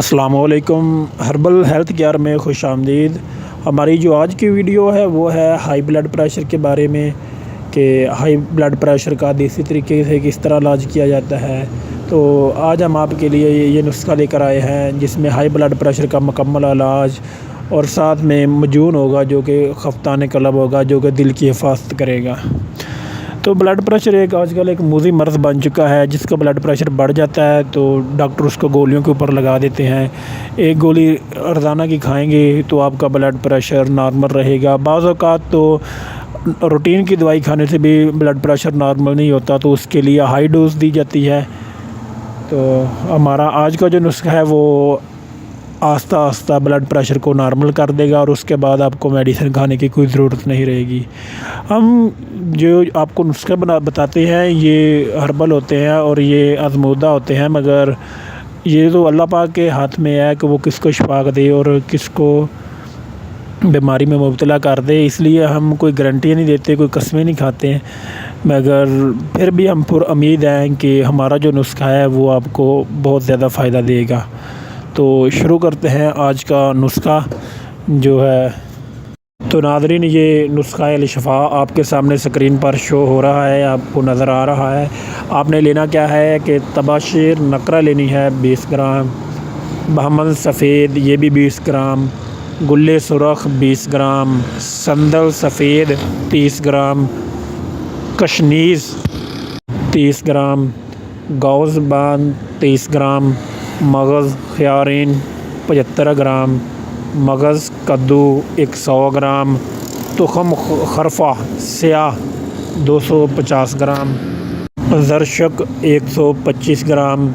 السلام علیکم۔ Herbal health care میں خوش آمدید۔ ہماری جو آج کی ویڈیو ہے وہ ہے ہائی بلڈ پریشر کے بارے میں کہ ہائی بلڈ پریشر کا دیسی طریقے سے کس طرح علاج کیا جاتا ہے۔ تو آج ہم آپ کے لیے یہ نسخہ لے کر آئے ہیں جس میں ہائی بلڈ پریشر کا مکمل علاج اور ساتھ میں مجون ہوگا جو کہ خفتان قلب ہوگا جو کہ دل کی حفاظت کرے گا۔ تو بلڈ پریشر آج کل ایک موذی مرض بن چکا ہے۔ جس کا بلڈ پریشر بڑھ جاتا ہے تو ڈاکٹر اس کو گولیوں کے اوپر لگا دیتے ہیں۔ ایک گولی روزانہ کی کھائیں گے تو آپ کا بلڈ پریشر نارمل رہے گا۔ بعض اوقات تو روٹین کی دوائی کھانے سے بھی بلڈ پریشر نارمل نہیں ہوتا، تو اس کے لیے ہائی ڈوز دی جاتی ہے۔ تو ہمارا آج کا جو نسخہ ہے وہ آہستہ آہستہ بلڈ پریشر کو نارمل کر دے گا اور اس کے بعد آپ کو میڈیسن کھانے کی کوئی ضرورت نہیں رہے گی۔ ہم جو آپ کو نسخے بتاتے ہیں یہ ہربل ہوتے ہیں اور یہ آزمودہ ہوتے ہیں، مگر یہ تو اللہ پاک کے ہاتھ میں ہے کہ وہ کس کو شفا دے اور کس کو بیماری میں مبتلا کر دے۔ اس لیے ہم کوئی گارنٹی نہیں دیتے، کوئی قسمیں نہیں کھاتے ہیں، مگر پھر بھی ہم پر امید ہیں کہ ہمارا جو نسخہ ہے وہ آپ کو بہت زیادہ فائدہ دے گا۔ تو شروع کرتے ہیں آج کا نسخہ جو ہے۔ تو ناظرین، یہ نسخہ الشفا آپ کے سامنے سکرین پر شو ہو رہا ہے، آپ کو نظر آ رہا ہے۔ آپ نے لینا کیا ہے کہ تباشیر نقرہ لینی ہے 20 گرام، بہمن سفید یہ بھی 20 گرام، گلے سرخ 20 گرام، سندل سفید 30 گرام، کشنیز 30 گرام، گوز بان 30 گرام، مغز خیارین 75 گرام، مغز کدو 100 گرام، تخم خرفہ سیاہ 250 گرام، زرشک 125 گرام،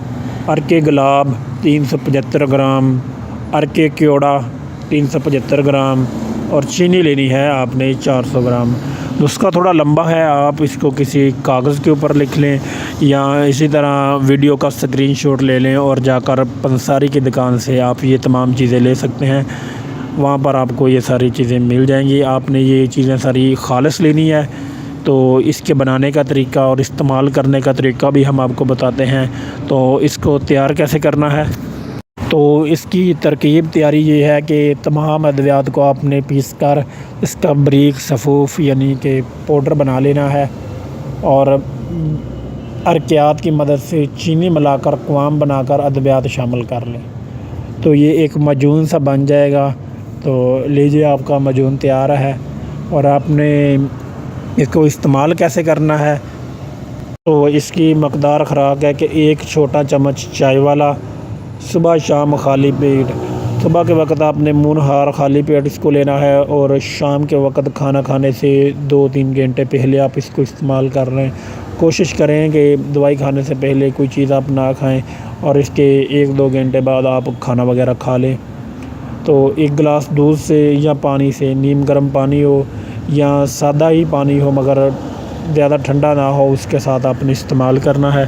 ارک گلاب 375 گرام، ارک کیوڑا 375 گرام اور چینی لینی ہے آپ نے 400 گرام۔ نسخہ تھوڑا لمبا ہے، آپ اس کو کسی کاغذ کے اوپر لکھ لیں یا اسی طرح ویڈیو کا اسکرین شاٹ لے لیں اور جا کر پنساری کی دکان سے آپ یہ تمام چیزیں لے سکتے ہیں، وہاں پر آپ کو یہ ساری چیزیں مل جائیں گی۔ آپ نے یہ چیزیں ساری خالص لینی ہے، تو اس کے بنانے کا طریقہ اور استعمال کرنے کا طریقہ بھی ہم آپ کو بتاتے ہیں۔ تو اس کو تیار کیسے کرنا ہے؟ تو اس کی ترکیب تیاری یہ ہے کہ تمام ادویات کو آپ نے پیس کر اس کا بریک صفوف یعنی کہ پاؤڈر بنا لینا ہے اور ارکیات کی مدد سے چینی ملا کر قوام بنا کر ادویات شامل کر لیں، تو یہ ایک مجون سا بن جائے گا۔ تو لیجیے آپ کا مجون تیار ہے، اور آپ نے اس کو استعمال کیسے کرنا ہے؟ تو اس کی مقدار خوراک ہے کہ 1 چھوٹا چمچ چائے والا صبح شام خالی پیٹ۔ صبح کے وقت آپ نے منہ ہار خالی پیٹ اس کو لینا ہے، اور شام کے وقت کھانا کھانے سے 2-3 گھنٹے پہلے آپ اس کو استعمال کر رہے ہیں۔ کوشش کریں کہ دوائی کھانے سے پہلے کوئی چیز آپ نہ کھائیں اور اس کے 1-2 گھنٹے بعد آپ کھانا وغیرہ کھا لیں۔ تو 1 گلاس دودھ سے یا پانی سے، نیم گرم پانی ہو یا سادہ ہی پانی ہو مگر زیادہ ٹھنڈا نہ ہو، اس کے ساتھ آپ نے استعمال کرنا ہے۔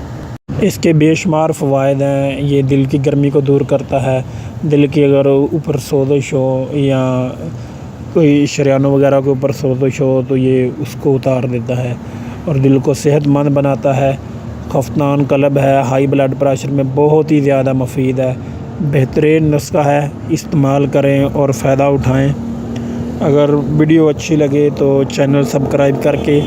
اس کے بے شمار فوائد ہیں۔ یہ دل کی گرمی کو دور کرتا ہے، دل کی اگر اوپر سوزش ہو یا کوئی شریانوں وغیرہ کے اوپر سوزش ہو تو یہ اس کو اتار دیتا ہے اور دل کو صحت مند بناتا ہے۔ خفتان قلب ہے، ہائی بلڈ پریشر میں بہت ہی زیادہ مفید ہے، بہترین نسخہ ہے، استعمال کریں اور فائدہ اٹھائیں۔ اگر ویڈیو اچھی لگے تو چینل سبسکرائب کر کے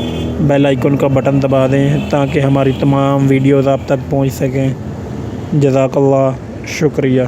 بیل آئیکن کا بٹن دبا دیں تاکہ ہماری تمام ویڈیوز آپ تک پہنچ سکیں۔ جزاک اللہ، شکریہ۔